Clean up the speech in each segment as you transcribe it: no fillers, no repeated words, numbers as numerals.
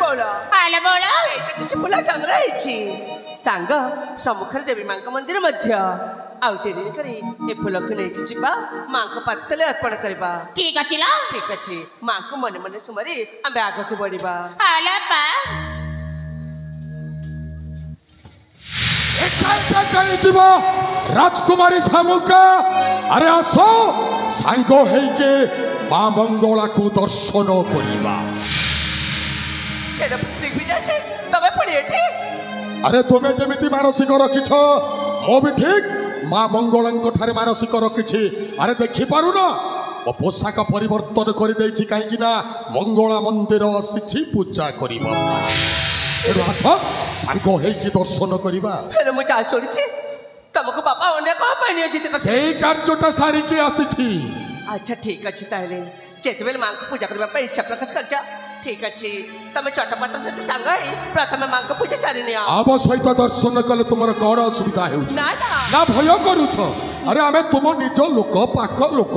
बोलो आले बोलो एटा किछ बोला चंद्र आइछि सांग सम्मुखर देवी मां का मंदिर मध्य आउ डेरी करी ए फूल को नहीं जिबा मां को पत्तले अर्पण करबा ठीक अछि ला ठीक अछि मां को मन मन सुमरी आमे आगे को बढ़िबा आले पा एका कहीं जीवा राजकुमारी शामुका अरे आसो सांगो हेके मां मंगला को दर्शन करिबा सेनापति दिग्विजय से तबे पड़ी एठी अरे तुम्हें जमिति मानसिक रखिछ मो भी ठीक मां मंगला ठारे मानसिक रखिछि अरे देखि पारु न ओ पोशाक परिवर्तन कर देछि काहे कि ना मंगला मंदिर आसीछि पूजा करिबा एरो आस सांगो हेकी दर्शन करिबा हेलो मु जा सोरिछि तमको बाबा ओने को पानी जिते कसे सेही कार्यटा सारी के आसीछि अच्छा ठीक अछि ताले जेतबेल मां को पूजा करबा पे इच्छा प्रकाश करजा ठीक अछि तमे चटपट सहित सांगाई प्रथम मां को पूजा सारी निया आब सहित दर्शन कले तुमर कौन असुविधा हेउछ ना ना ना भय करूछ अरे आमे तुम निज लोक पाख लोक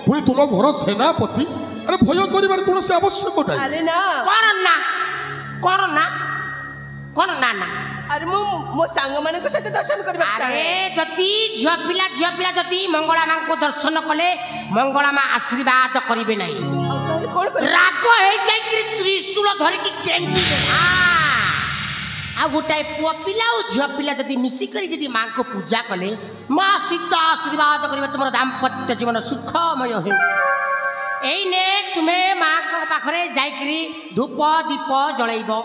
पुणी तुम घर सेनापति अरे भय करिबार कोन से आवश्यक नै अरे ना कोन ना ना अरे मो सांग माने को सहित दर्शन करबा अरे जति झियो पिला जति मंगला मां को दर्शन कले मंगला मां आशीर्वाद करिवे नै कोन कर राग हे जाय कि त्रिशूल धरि कि केंटी आ गोटाए पुआ पिला और झियो पिला जति मिसी करी जति मां को पूजा कले मां सीता आशीर्वाद करिवे तुमर दाम्पत्य जीवन सुखमय हे एइने तुमे मां को पाखरे जाय कि धूप दीप जळैबो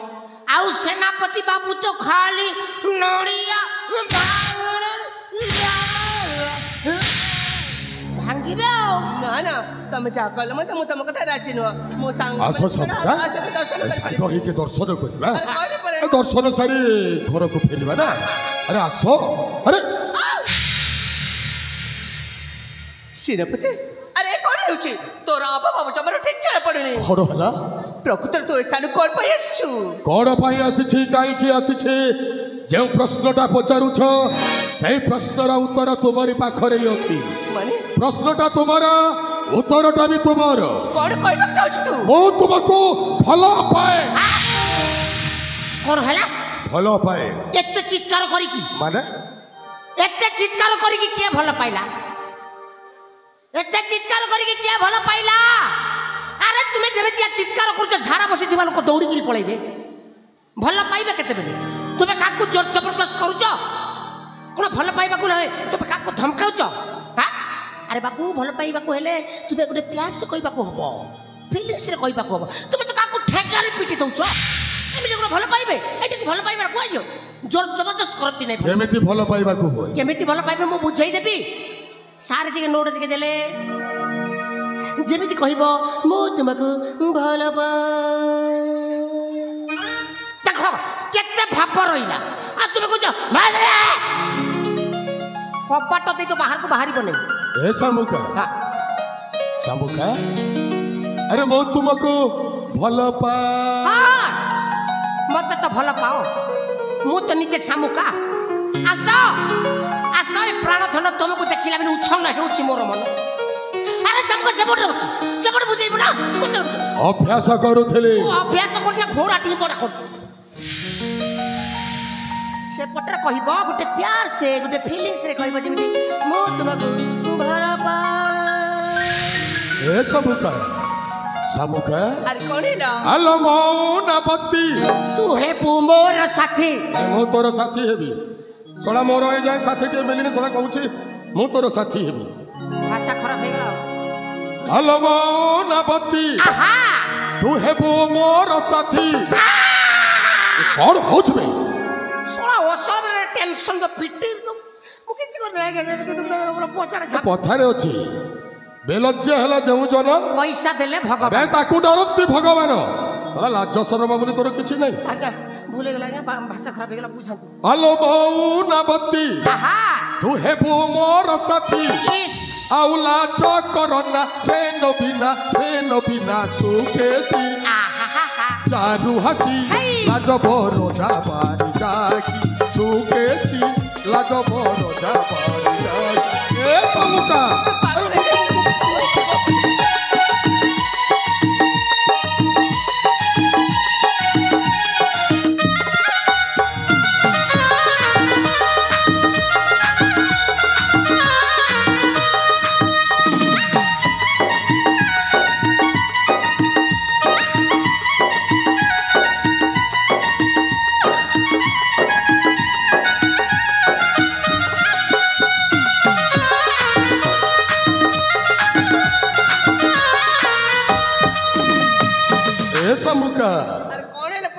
आउ सेनापति बाबू तो खाली नड़िया भांगिबे ना ना तमे जा कल मत मु तम कथा राजी न मो सांग आस सब सांग हेके दर्शन करिबा दर्शन सारी घर को फेरिबा ना अरे आसो अरे सेनापति अरे कोन होछि तोरा बाबा जमर ठीक चले पड़नी हड़ो हला प्रकृतर तो स्थान कोन पय आछछु कौन पाई आसी कहीं की आसी जो प्रश्नटा पचारुछ से प्रश्नर उत्तर तुम्हारी पाखरे अच्छी माने प्रश्नटा तुम्हारा उत्तरटा भी तुम्हार कोन कहबा चाहछु तू मो तुमको भल पाए कोन हला भल पाए एते चित्कार करी की माने एते चित्कार करी की के भल पाइला एते चित्कार करी की के भल पाइला अरे तुम्हें जेमितिया चित्कार करूछ झाड़ा बसी दिवा लोक दौड़ी गिरी पळैबे भल पाइबे केते बेले तुम्हें काकू जोर जबरदस्त करूछ कोन भल पाइबा को नै तुम्हें काकू धमकाउछ हां अरे बाबू भल पाइबा को हेले तुम्हें गुटे प्यार से कहबा को हबो फीलिंग्स रे कहबा को हबो तुम्हें तो काकू ठेकारे पिटी दउछ एमे जे भल पाइबे एटा की भल पाइबा कोइयो जोर जबरदस्त करती नै केमिति भल पाइबा को होय केमिति भल पाइबे मु बुझाई देबी सारे टिके नोट दिके देले जेमिति कहबो मो तुमको भल देखो केते भाप रहिला आ तुमे कुछ मारे कपाट दे तो बाहर को बाहरी बने ए सामुका हां सामुका अरे मो तुमको भल पा हां मते तो भल पाओ मु तो निजे सामुका आसो आसो ए प्राण धन तुमको देखिला बिन उछन हेउची मोर मन अरे सबको सेपट रहउची सेपट बुझैबो ना मते अभ्यास करूथले अभ्यास करना घोड़ा टी बड़ा कर सेपट रे कहबो गुटे प्यार से गुटे फीलिंग्स रे कहबो जेमिति मो तुमको भरा पा ए सामुका सामुका अरे कोन ना हेलो मौनपति तू हे मोर साथी मु तोर साथी हेबी सोला मोर ए जाय साथी के मिलिने सोला कहूची मु तोर साथी हेबी भाषा खराब हे गला हेलो मौनपति आहा तू हेबो मोर साथी कौन होच बे सोला ओ सब रे टेंशन तो पिटी मु किछि कर लागे पोचारे छाप पथारे अछि बेलज्ज हला जेउ जन पैसा देले बे भगवान ताकू डरती भगवान साला लाज शरम बोली तोर किछि नै आज्ञा भूले गला आज्ञा भाषा खराब हे गला बुझांतु हेलो मौनपति आहा तू हेबो मोर साथी इस आउला चकरना फेन बिना सुकेसी आहा चारू हसी लाजबरो जाबारी जाकी सुकेसी लाजबरो जाबारी जाकी ए सामुका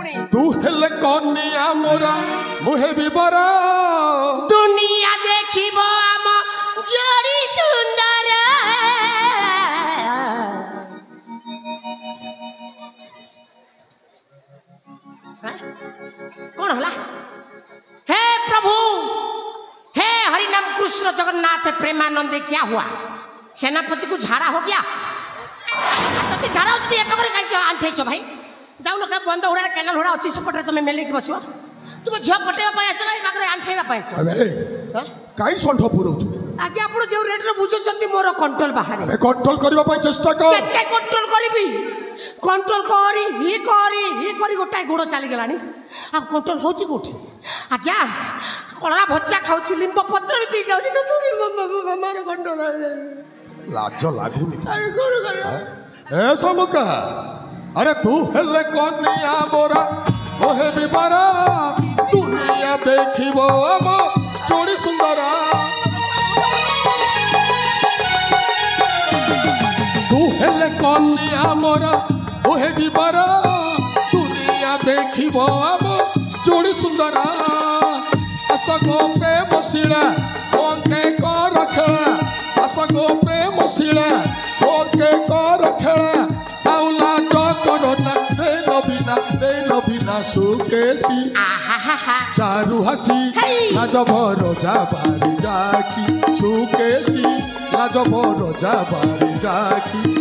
पुणी तू हेले कनिया मोरा मुहे बिबरा दुनिया देखिबो आम जोड़ी सुंदर कौन हला हे प्रभु हे हरिनाम कृष्ण जगन्नाथ प्रेमानंद क्या हुआ सेनापति को झाड़ा हो गया तो झाड़ा होती है पकड़ कहीं आंठे छो भाई जाऊ न बंद हुड़ा केनाल हुड़ा अच्छी सपटे तुम मेले की बसो तुम झील पटेवा आस ना पाखे आंठेवा आस काई संठ पुरौछु आगे आप जो रेट रे बुझुଛନ୍ତି मोर कंट्रोल बाहर कंट्रोल करबा पई चेष्टा कर केते कंट्रोल करबी कंट्रोल करी गोटाए गोड़ चली गलानी आ कंट्रोल होची कोठी आज्ञा कलरा भज्जा खाउची लिंब पत्र भी पी जाउची तो तुम मोर कंट्रोल लाज लागुनी ए समुका अरे तू हेले कनिया मोरा ओहे बिबरा दुनिया देखिबो हम जोड़ी सुंदरा तू हेले कनिया मोरा ओहे बिबरा दुनिया देखिबो हम जोड़ी सुंदरा असगो प्रेम शिला ओके कर रखला असगो प्रेम शिला ओके कर रखला आउला चकरना दे नबीना सुकेसी चारु हसी लाज भरो जाबारी जाकी सुकेसी लाज भरो जाबारी जाकी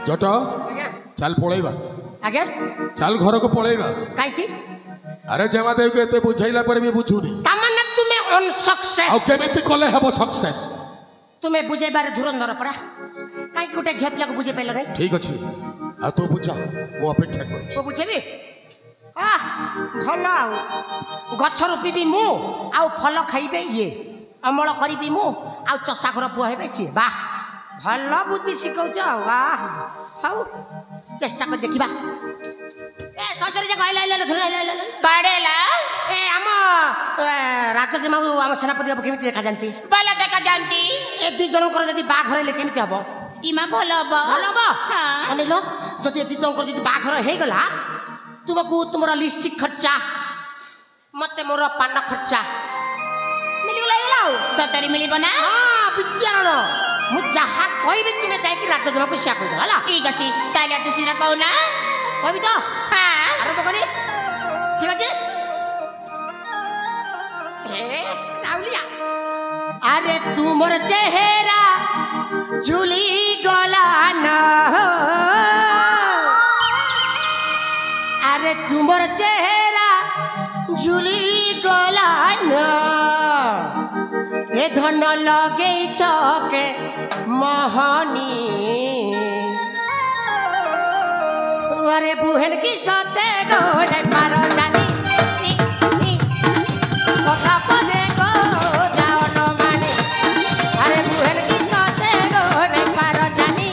जट चल पळैबा आगे चल घर को पळैबा काई की अरे जमा देव के एते बुझैला पर भी बुझुनी तामने तुमे अनसक्सेस आ केमिति कले हेबो सक्सेस तुमे बुझेबार धुरंधर परा काई गोटे झेपला को बुझे पेलो रे ठीक अछि आ तू बुझा मो अपेक्षा कर को बुझेबी आ भलो आउ गछ रोपीबी मु आउ फल खाइबे ये अमल करिबी मु आउ चसा घर पुआ हेबे सी वाह भलो बुद्धि सिखौछ वाह हाउ चेष्टा कर देखिबा ए सजरे जे कहला बाडेला ए हम राजा जमा हम सेनापति अब केमिति देखा जानती बाला देखा जानती ए दि जन कर जदी बा घर ले केमिति हबो इमा भलो हबो हां अनिलो जदी दि जन कर जदी बा घर हे गला तुमको तुमरा लिपस्टिक खर्चा मते मोर पान खर्चा मिली गला सतरी मिलिबो ना हां विज्ञान मु जहा कहबी तुमे जाई कि राजा जमा को सिया कह हला ठीक अछि ताले तू सिरा कहू ना कहबी तो हां अरे तो करी ठीक अछि ए ताउलिया अरे तू मोर चेहरा झुली गला ना अरे तू मोर चेहरा झुली गला ना ए धन लगे चके मोहनी अरे बुहन की सते गो नहीं पारो जानी कथा पदे गो जाओ न मानी अरे बुहन की सते गो नहीं पारो जानी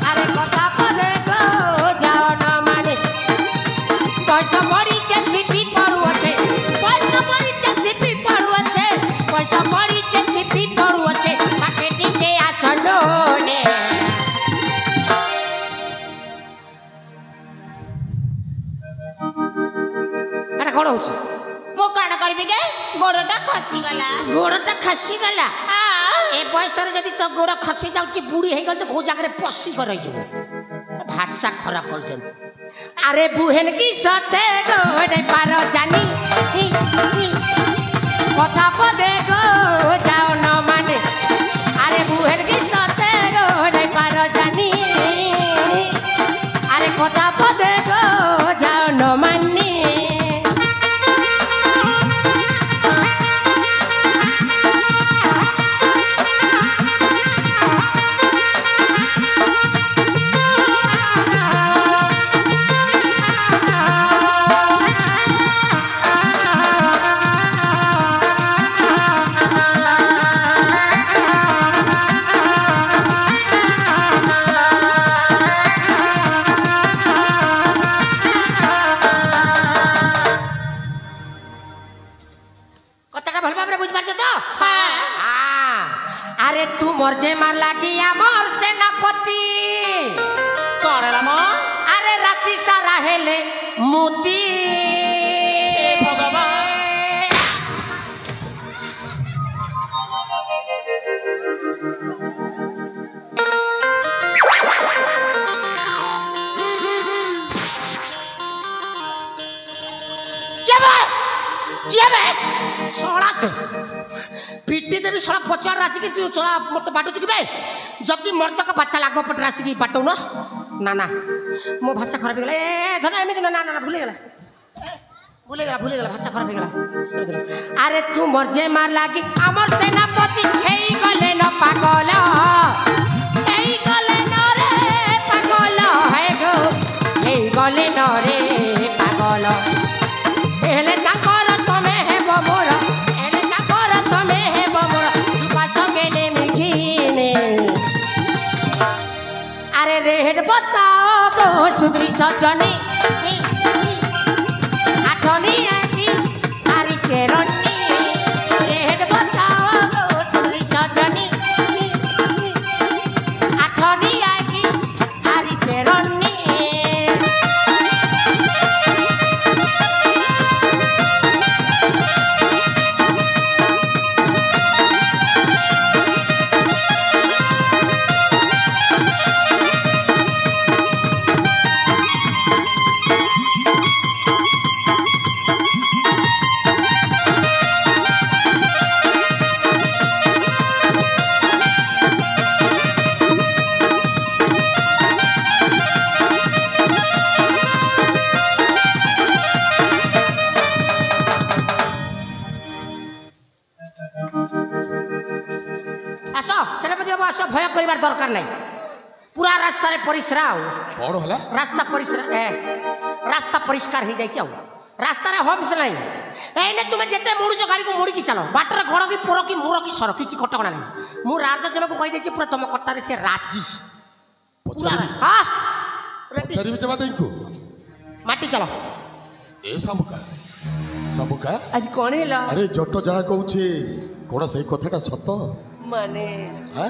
अरे कथा पदे गो जाओ न मानी पैसा मरी चेती पी पड़ू अच्छे पैसा मरी चेती पी पड़ू अच्छे पैसा मरी चेती पी पड़ू अच्छे मार्केटिंग के आसनो ने अरे कौन होची मो काण करबी के गोड़टा खसी गला ए पैसा रे जदी तो गोड़ खसी जाउची बुढ़ी हे गल तो को जागरे पसी कर रही जबो भाषा खराब कर जन अरे बुहेन की सते गो नहीं पारो जानी कथा पदे गो जाओ न माने अरे बुहेन की सते गो नहीं पारो जानी अरे कथा पदे गो जाओ न मानी ହେଲେ ମୋତି ଭଗବାନ पिटी देवी सड़ा पचार राशि की तू चला मत बाटू चुकी जदि मर्द का बच्चा लागो पट राशि की बाटू न ना ना मो भाषा खराब गला ए धन एमि ना ना भूले गला भाषा खराब गला अरे तू मरजे मार लागी अमर सेनापति हेई गले न पागल हेई गले न रे पागल हे गो हेई गले न रे पागल हेले ताकर तमे हे बमोर हेले ताकर तमे हे बमोर सुपा संगे ने मिघिने अरे रेड बताओ गो सुंदरी सजनी आठनी आती आरी चेरनी रेड बताओ गो सुंदरी सजनी आठनी आती आरी चेरनी भय करिवार दरकार नहीं पूरा रास्ता रे परिश्रा कौन होला रास्ता परिश्रा रास्ता परिष्कार हो जाई रास्ता रे होम्स नहीं एने तुम जेते मुड़ जो गाड़ी को मुड़ की चलो बाटर घोड़ की पुरो की मुरो की सर किछि कटकणा नहीं मु राज जमा को कहि देछि पूरा तुम कट्टा रे से राजी पूरा हां पचारि में जमा देई को माटी चलो ए सबका आज कौन है अरे जट जहा कहूछे कोन सही कथाटा सत माने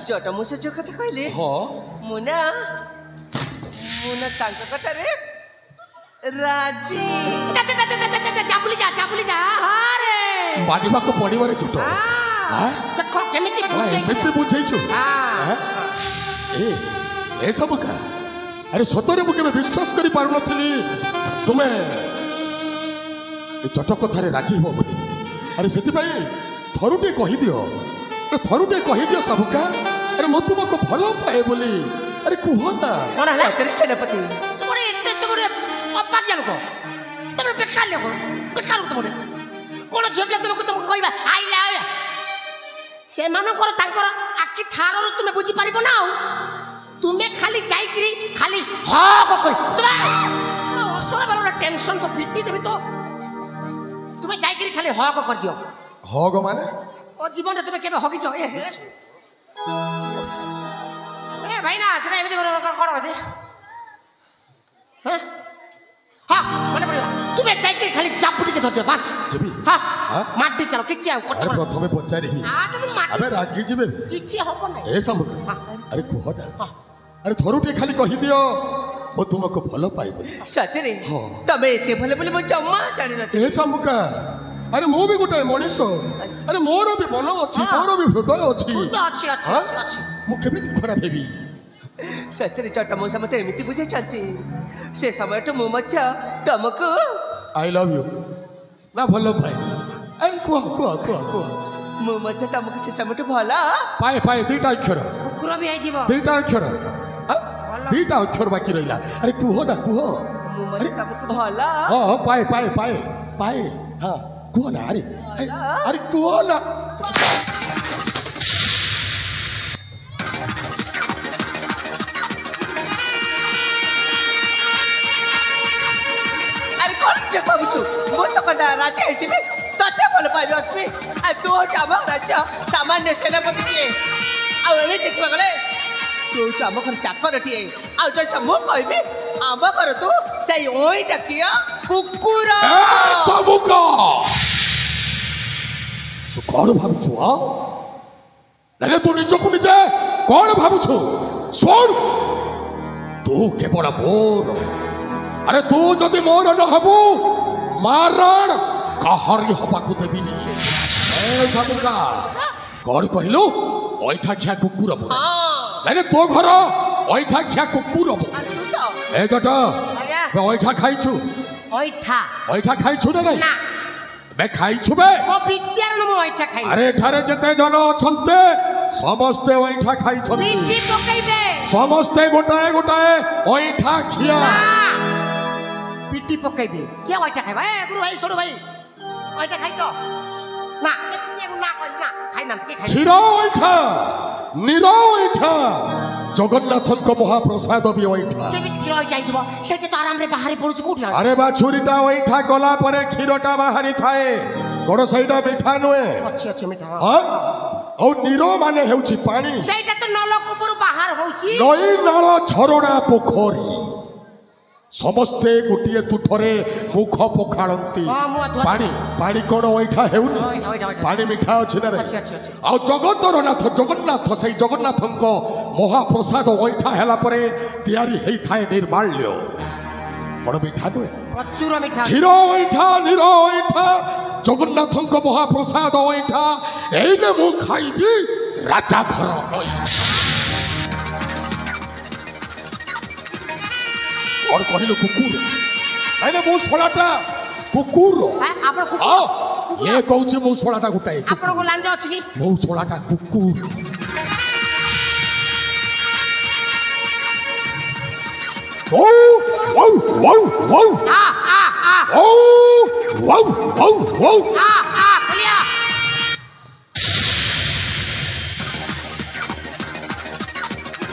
जट मुसे जो कथा कहले हां मुना तांका कथा रे राजी चापुली जा अरे बानिबा को पड़िबारे जट हां देखो केमिति बुझै केमिति बुझै छु हां ए सबका अरे सतरे मु केबे विश्वास करि पारु नथली तुमे ए जट कथारे राजी हो बोली अरे सेति भाई थरुटे कहि दियो अरे थरुटे कहि दियो सबका अरे मु तुमको भलो पाए बोली अरे कुह ना कोन है सतरे सेनापति तोरे इते तोरे पप्पा क्या लोग तोरे बेकार तोरे कोन झोबले तुमको कहबा आइला से मानकर तांकर आखि ठाररो तुमे बुझी पारिबो ना तुमे खाली जाईकरी खाली ह क कर चला असर बार टेंशन को फिटी देबी तो तुमे जाईकरी खाली ह क कर दियो ह गो माने ओ जीवन रे तुमे केबे हगिछ ए भाई ना आसना एमती कोन होते हैं हां मने पड़ियो तुमे जाईकरी खाली चापुटी के धर बस जबी हां माटी चलो किछि आ अरे प्रथमे पचारिबी अबे रागी जिबे किछि हबो नै ए सबका अरे कुह ना अरे थरुटे खाली कहि दियो ओ तुमको भलो पाई बोली सतरे तमे एते भले बोले मो जम्मा जानि नथि ए सबका अरे मो भी गोटे मनीष अरे मोर भी मन अच्छी मोर भी हृदय अच्छी अच्छी मु केमिति खराब हेबी सतरे जट मौसा मते एमिति बुझे चंती से समय तो मु मध्य तमको आई लव यू ना भलो पाई ए कुह मु मध्य तमको से समय तो भला पाए दुईटा अक्षर कुकुर भी आई जीव दुईटा अक्षर दुईटा अक्षर बाकी रहिला अरे कुह ना कुह मु मध्य तमको भला हां पाए हां कुह ना अरे कुह ना अरे कौन जे कहू मो तो कदा राजा है जिबे तते बोल पाइबो असबे आ तो जामा राजा सामान्य सेनापति के आ एमे देखबा गले तो जामा कर चाकर टिए आ जो समो कहबे आम कर तू सही ओई टकिया कुकुर सबका तू कौन भाबुछु नाले तू निजको निजे कौन भाबुछु सुन तू केवल मोर আরে তু যদি মোর ন হবু মারণ কাহারি হবাকু দেবিনি এ সাবুকা কর কহিলু ওইঠা খিয়া কুকুর বলে নাইলে তো ঘর ওইঠা খিয়া কুকুর বলে এ জট ওইঠা খাইছু ওইঠা খাইছু না নাই না বে খাইছু বে ମୋ ବିଦ୍ୟାର ମୁଁ ଅଇଠା ଖାଇବି আরে এঠারে যেতে জন অছন্তে সমস্তে ওইঠা খাইছন্তি ପିଠି ପକେଇବେ সমস্তে গোটাଏ গোটাଏ ওইঠা খিয়া ପିଠି ପକେଇବେ କିଏ ଅଇଠା ଖାଇବା ଏ ଗୁରୁ ଭାଇ ସୋଡୁ ଭାଇ ଅଇଠା ଖାଇଛ ନା ନା କହିଲି ନା ଖାଇନାହାନ୍ତି କିଏ ଖାଇବେ ক্ষীর ওইঠা নির ওইঠা জগন্নাথଙ୍କ মহাপ্রসাদ বি ওইঠা କେମିତି କ୍ଷୀର ହେଇଯିବ ସେଠି ତ ଆରାମରେ ବାହାରି ପଡୁଛି କୋଉଠି আরে বাছুরিটা ওইঠা গলা পরে ক্ষীরটা বাহারি থায়ে কোন সেইটা মিঠা নুহে ଅଛି ଅଛି ମିଠା হ্যাঁ ও নির মানে হেউছি পানি ସେଇଟା ତ ନଳକୂପରୁ ବାହାର ହଉଛି নই নাଳ ঝরଣା পোখରୀ ସମସ୍ତେ ଗୋଟିଏ ତୁଠରେ ମୁଖ ପଖାଳନ୍ତି ହଁ, ମୁଁ ଅଧୁଆ- ପାଣି ପାଣି କଣ ଓଇଠା ହେଉନି ଓଇଠା। ପାଣି ମିଠା ଅଛି ନା ରେ? ଅଛି, ଅଛି, ଅଛି। ଆଉ ଜଗତର ନାଥ ଜଗନ୍ନାଥ ସେଇ ଜଗନ୍ନାଥଙ୍କ ମହାପ୍ରସାଦ ଓଇଠା ହେଲା ପରେ ତିଆରି ହେଇଥାଏ ନିର୍ମାଲ୍ୟ କଣ ମିଠା ନୁହେଁ ପ୍ରଚୁର ମିଠା କ୍ଷୀର ଓଇଠା ନିର ଓଇଠା ଜଗନ୍ନାଥଙ୍କ ମହାପ୍ରସାଦ ଓଇଠା ଏଇନେ ମୁଁ ଖାଇବି ରାଜା ଘର ନଈ और कहिलो कुकुर नहीं ना मो सोलाटा कुकुर ଆପଣ आओ ये कहूची मो सोलाटा गुटाए ଆପଣଙ୍କୁ ଲାଞ୍ଜ ଅଛି କି मो सोलाटा कुकुर ओ वाउ वाउ वाउ आ आ आ ओ वाउ वाउ वाउ आ आ ଖୋଲିଆ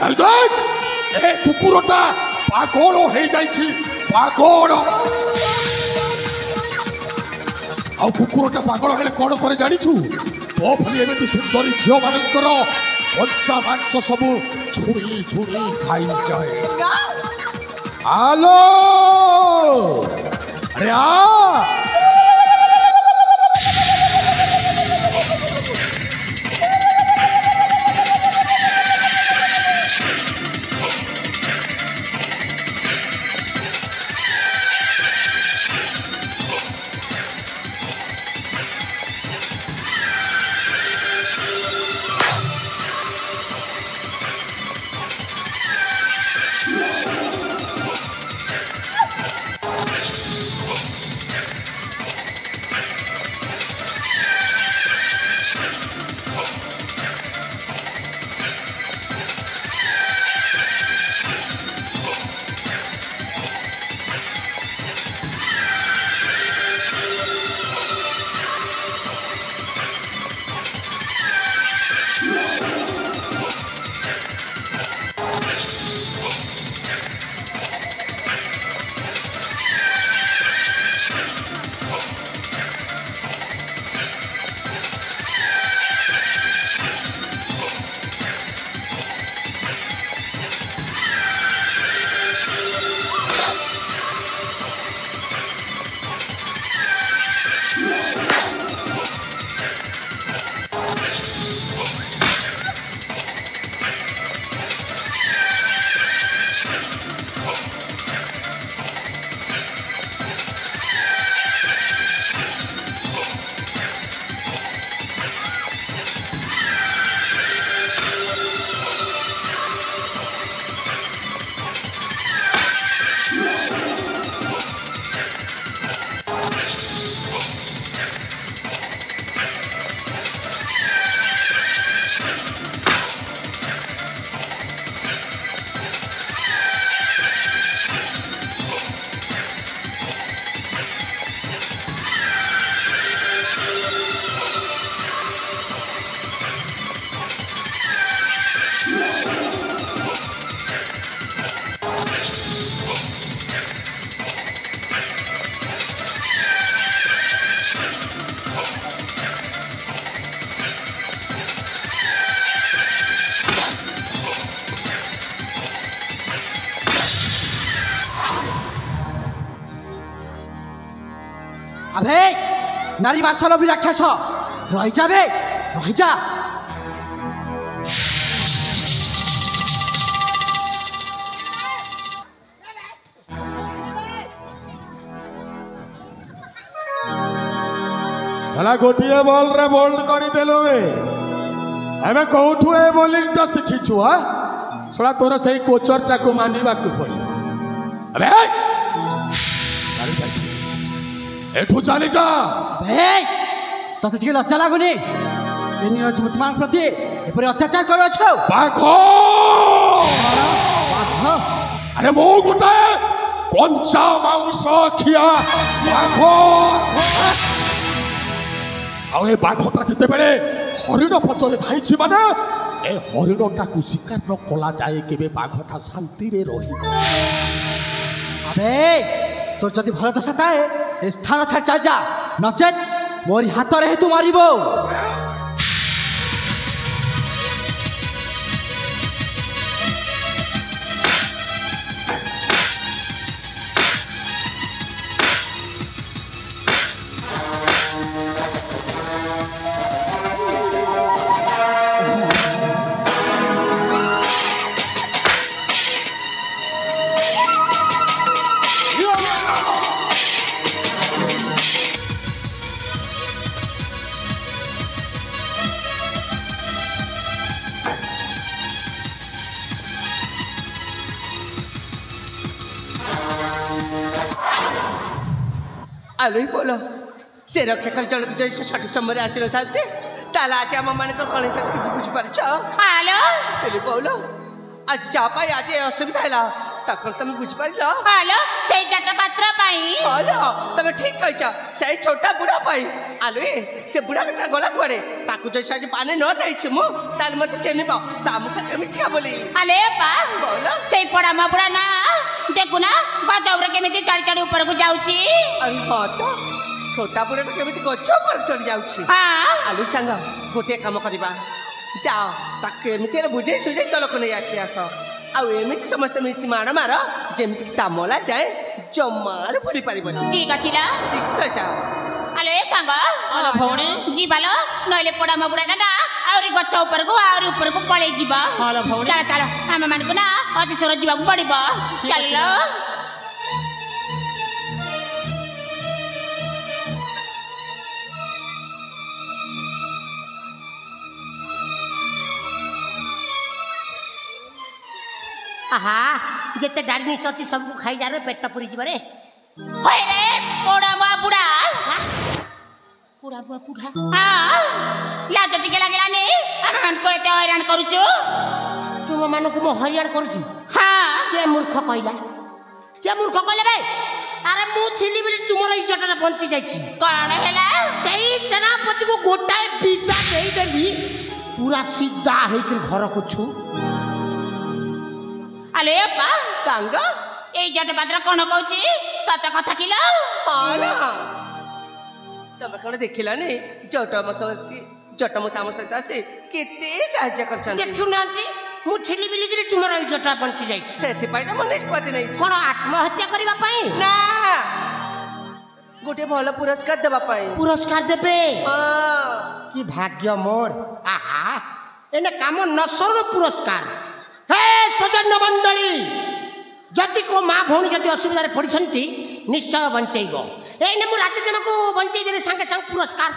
এই দেখ এ কুকুরটা পাগল হয়ে যাইছি পাগল ଆଉ କୁକୁରଟା ପାଗଳ ହେଲେ କ'ଣ କରେ ଜାଣିଛୁ ମୋ ଭଳି ଏମିତି ସୁନ୍ଦରୀ ଝିଅ ମାନଙ୍କର କଞ୍ଚା ମାଂସ ସବୁ ଝୁଣି ଝୁଣି ଖାଇଯାଏ ଆଲୋ ଆରେ ଆ আবে নারী মাসল রাক্ষস রহি যাবে রহি যা साला गोटिए बॉल रे बोल्ड करी देलो ए एमे कोठु ए बॉलिंग टा सिखिछु हा साला तोरा सही कोचर टा को मानिबा को पड़ी अबे चल जा एठू चली जा बे तो ठीक लज्जा लागुनी एनी आज मुतमान प्रति एपरे अत्याचार करो छौ बाघो अरे मो गोटाए कंचा मांस खिया बाघो आउ ए बाघटा जेते बेले हरिण पचरे धाइछि माने ए हरिणटा को शिकार न कला जाए केबे बाघटा शांति रे रही अबे तोर जदि भल दशा थाए ए स्थान छाड़ चल जा नचेत मोरी हाथ रे तू मारिबो आलोई बोलो से रक्षा कर जन जैसे सठिक समय आसी न थाते ताला आज आम मान कण किसी बुझी पारछ हेलो हेली बोलो आज जा पाई आज असुविधा है तक तुम बुझी पार हेलो से जट पात्र पाई हेलो तुम ठीक कह से छोटा बुढ़ा पाई आलोई से बुढ़ा बेटा गला कुआड़े ताकू जैसे आज पानी न देछि मु ताल मते चेनिब सामुखा केमितिया बोली अले बा बोलो से पड़ा मा बुढ़ा ना देखु ना गजौर केमिति चढ़ी चढ़ी ऊपर को जाउची अरे हाँ तो छोटा बुढ़ा केमिति गछ पर चढ़ी जाउछि हां आलू सांग गोटे काम करवा जाओ ताके एमती बुझे सुझे तलक नहीं आते आस आउ एमती समस्त मिसी माड़ मार जमी तामला जाए जमार भूली पार ठीक अच्छी शीघ्र जाओ अले सांग भौणी जीवालो नइले पड़ा मा बुढ़ा ना आउरी गछ ऊपर को पळे जीवा चल चल हम मान को ना अतिसर जीवा को पड़िबो चलो आहा जेते डाडनी सची सब को खाई जा रे पेट पुरी जीवा रे होय रे पोड़ा मा बुढ़ा बुढ़ा हां लाज टिके लागला ने हम मन को एते हैरान करूछु तुम मन को हैरान करूछु हां के मूर्ख कहला बे अरे मु थिली बिली तुमर इज्जत रे बंती जाईछी कोन हैला सही सेनापति को गोटाए बिदा देई देबी पूरा सीधा हेकर घर को छु अले बा सांग ए जट पात्र कोन कहूची सत कथा किलो हां तब कौन देखिला नहीं जटम साम सहित आसे केते साहाय्य करछन देखु नांती मु ठिली बिली गिरी तुमर इज्जत बंची जाई सेति पाई त मन निष्पत्ति नहीं कोन आत्महत्या करबा पाई ना गोटे भल पुरस्कार देबा पाई पुरस्कार देबे हां की भाग्य मोर आहा एने काम नसर पुरस्कार हे सजन मंडली जति को माँ भौणी जति असुविधा पड़ती निश्चय बंचेब एने मु रात जमा को बंचई दे संगे संग पुरस्कार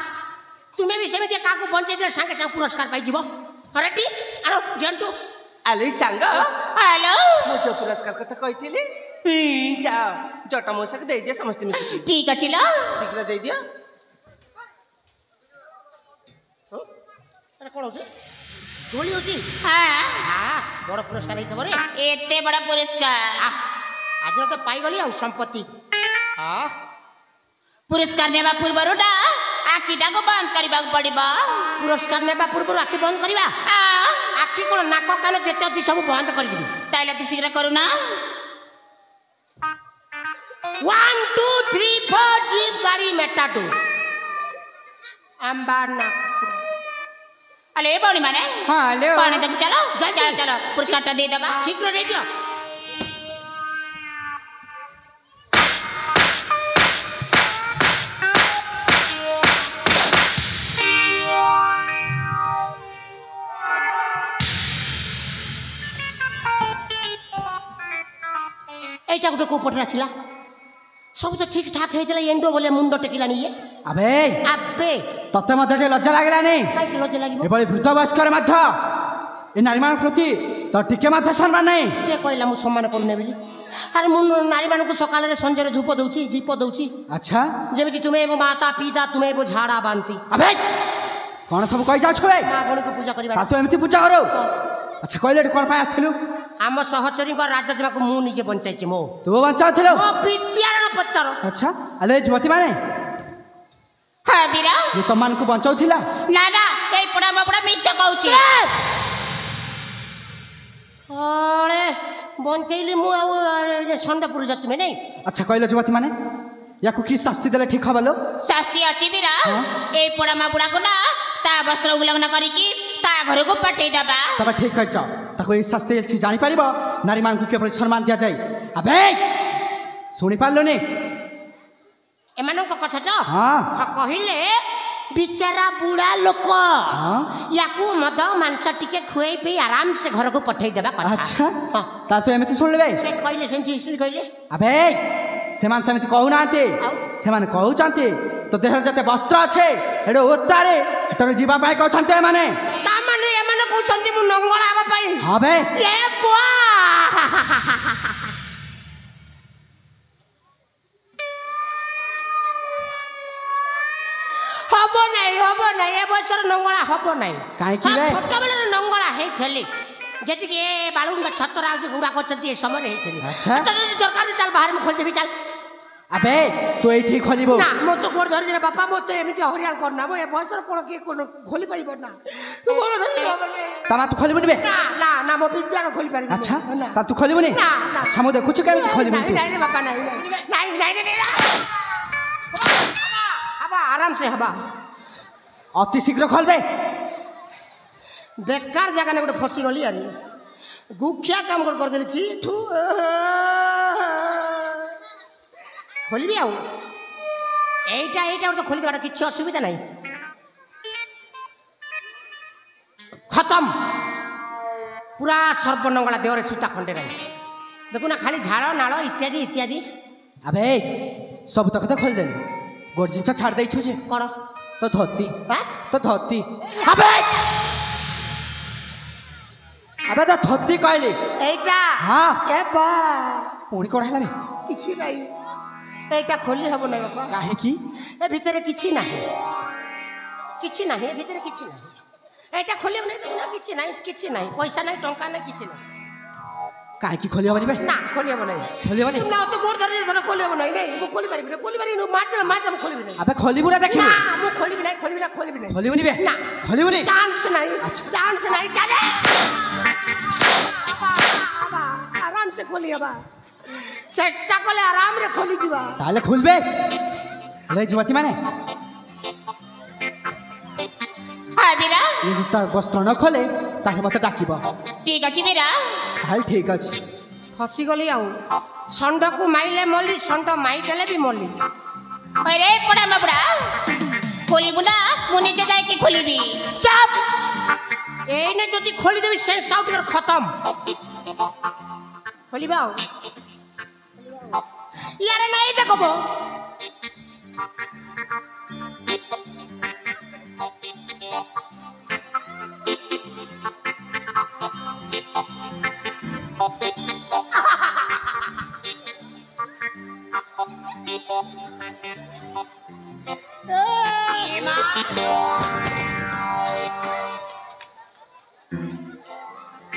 तुम्हें भी सेमि का बंचई दे संगे संग पुरस्कार पाई जीवो रेडी आरो जंतु आले सांग हेलो मु जो पुरस्कार कथा कहिथिली जाओ जटा मोसा के दे दिया समस्त मिसी ठीक अछि लो शीघ्र दे दिया अरे कोन होसी झोली होची हां हां बड़ पुरस्कार ही थबरे एते बड़ा पुरस्कार आज तो पाई गली आ संपत्ति हां पुरस्कार नेबा पूर्वरुडा आखिटा को बंद करबा पड़िबा पुरस्कार नेबा पूर्व आखि बंद करबा आखि कोन नाक कान जेते अछि सब बंद कर दिबी ताइले ती शीघ्र करू ना 1 2 3 4 जीप गाड़ी मेटाडो अंबाना अले बौनी माने हां ले पानी तक चलो चलो चलो पुरस्कार दे दबा शीघ्र दे दियो एटा गोटे को पटरा सिला सब तो ठीक ठाक होता एंडो बोले मुंड टेकिलानी ये अबे आबे तते मध्य टे लज्जा लागलानी काई लज लागिबो एबळी वृद्ध वयस्कर मध्य ए नारी मान प्रति तो टिके मध्य सम्मान नहीं के कहला मु सम्मान करूने बोली अरे मु नारी मान को सकाल रे संजय धूप दउची दीप दउची अच्छा जेमिति तुमे माता पिता तुमे झाड़ा बांती अबे कौन सब कहि जा छे मां गणी को पूजा करबा ता तो एमती पूजा करो अच्छा कहले कोन पाए आस्थिलु आम सहचरी को राजजमा को मु निजे बंचाइछि मो तू बचाउथिलो मो विद्यारण पचार अच्छा अले जुवती माने हां बीरा ये तो मान को बचाउथिला ना ना ए पड़ा बपड़ा मिछ कहउछि अरे बंचैली मु संडपुर जा तुमे नहीं अच्छा कहले जुवती माने याकू की शास्ति देले ठीक हबलो शास्ति अछि बीरा ए पड़ा बुड़ा को ना ता वस्त्र उल्लंघन करी की ता घर को पठेई दबा तब ठीक कह जाओ ताको ई शास्ति एलछि जानि परिबो नारी मान को केवल सम्मान दिया जाय अबे सुनि पारलो ने एमानन को कथा तो हां कहिले बिचारा बुढ़ा लोक हां याकू मद मांस टिके खुएई पे आराम से घर को पठेई देबा कथा अच्छा ता तो एमति सुन लेबे से कहिले सेंची इसली कहिले अबे सेमान समिति कहू नाते सेमान कहू चाहते तो देहर जते वस्त्र अच्छे एडो ओतारे तोर जीवा पाए कहू छन्ते माने ता माने एमाने कहू छन्ती मु नंगला आबा पाई हां बे ए बुआ हबो नहीं ए बছর नंगला हबो नहीं काहे की रे छोट बेले नंगला हे खेली जेति के बालुन का छतरा गुड़ा करछंती ए समय हे खेली अच्छा तो दरकार चल बाहर में खोल देबी चल अबे तो एठी खोलिबो ना मो तो गोड़ धरि रे बापा मो तो एमिति हरियाल करना मो ए बছর कोन के कोन खोली परिबो ना तू गोड़ धरि हबने तमा तू खोलिबो निबे ना ना ना मो विद्यान खोली परिबो अच्छा ता तू खोलिबो नि ना ना अच्छा मो देखु छु केमिति खोलिबो तू नहीं रे बापा नहीं हबा आराम से हबा अति शीघ्र खोल दे बेकार जगह ने गोटे फसी गली अरे गुखिया काम कर देली छी ठू खोलबी आउ एटा तो खोली देबा किछ असुविधा नहीं खत्म पूरा सर्वनंगला देहरे सूता खंडे रही देखु ना खाली झाड़ नाल इत्यादि इत्यादि अबे सब तक तो खोल दे गोड़ जिंचा छाड़ दे छु जे कौन तो धोती हां तो धोती अबे अबे तो धोती कहली एटा हां ए बा पुणी कोन हला बे किछि नहीं एटा खोली हबो नहीं बापा काहे की ए भीतर किछि नहीं ए भीतर किछि नहीं एटा खोली नहीं देखना किछि नहीं पैसा नहीं टंका नहीं किछि नहीं काहे की खोली हबनी बे ना खोली हबो नहीं खोली हबनी ना तो गोड़ धरि धर खोली हबो नहीं मु खोली पारि नु मार दे खोली नहीं अबे खोली बुरा देखि ना मु खोली नहीं खोली बे ना खोली बनी चांस नहीं चले आबा आराम से खोली हबा चेष्टा कले आराम रे खोली जीवा ताले खुलबे ले जुवती माने हां बीरा ये जता वस्त्र न खोले ताले मते डाकिबो ठीक अछि बीरा हाल ठीक अछि फसी गली आउ संड को माइले मोली संड माई देले भी मोली अरे पड़ा मबड़ा खोली बुना मुनि के जाय के खोलीबी चुप एने जदी खोली देबी सेंस आउट कर खत्म खोलीबा यार नहीं देखबो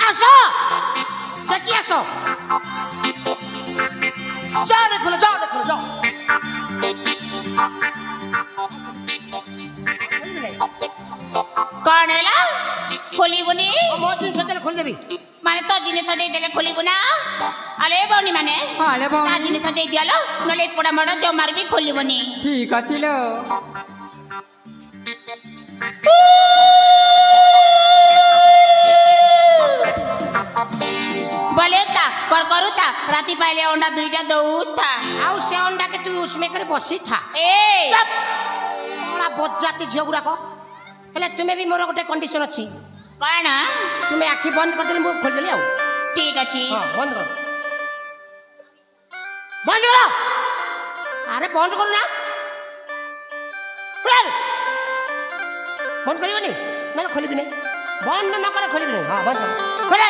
आसो देखिए आसो जाओ देखो जाओ कौन है ला खोली बुनी मो जिन से खोल देबी माने तो जिनिस दे देले खोली बुना अले बौनी माने अले बौनी ता जिनिस दे दियालो नले पड़ा मड़ा जो मारबी खोली बुनी ठीक अछि लो बोलेता करूता राती पाइले अंडा दुईटा दउता आउ से अंडा के तू उसमें करे बसी था ए चुप बड़ा बज्जाती झियो गुडा को हेले तुमे भी मोर गोटे कंडीशन अछि कोन तुमे आखि बंद कर देले मु खोल देली आउ ठीक अछि हां बंद कर আরে বন্ধ করো না বন্ধ করিবনি না খোলিবি না বন্ধ না করে খোলিবি না হ্যাঁ বন্ধ খোলে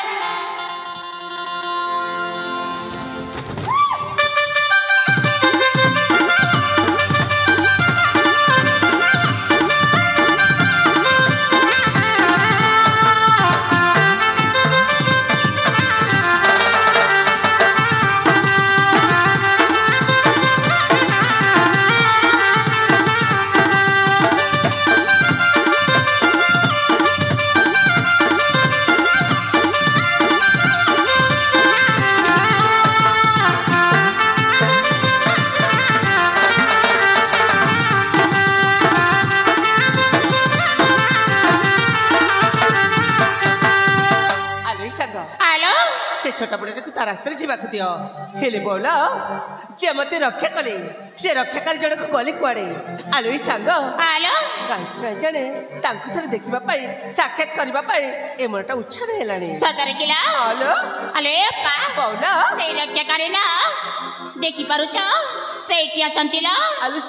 से छोटा बड़े को ता रास्ते जीवाक दियो हेले बोल जे मते रक्षा कले से रक्षाकारी जण को गली कुआडे आलो ई संग आलो काई जणे तांको थरे देखिबा पाई साक्षात करबा पाई ए मनटा उच्छन हेलानी सदर किला आलो अले पा बोल से रक्षाकारी ना देखि पारुछ सेठी अछंती ला आलो